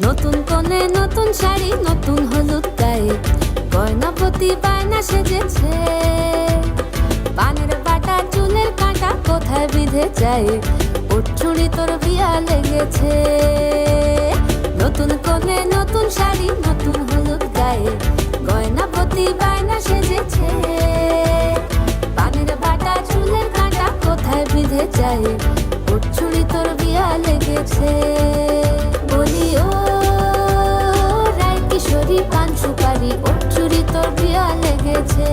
নতুন কোণে নতুন শাড়ি, নতুন হলুদ গায়ে, গয়নাপতি বায়না সেজেছে। পানের বাটা, চুলের কাঁটা কোথায় বিঁধে যায়, ওর চুড়ি তোর বিয়া লেগেছে। নতুন কোণে নতুন শাড়ি, নতুন হলুদ গায়ে, গয়নাপতি বায়না সেজেছে। পানের বাটা, চুলের কাঁটা কোথায় বিঁধে যায়, ওর চুড়ি তোর বিয়া লেগেছে। বলি ও রায় কিশোরী, পান সুপারি, ওর চুড়ি তোর বিয়া লেগেছে।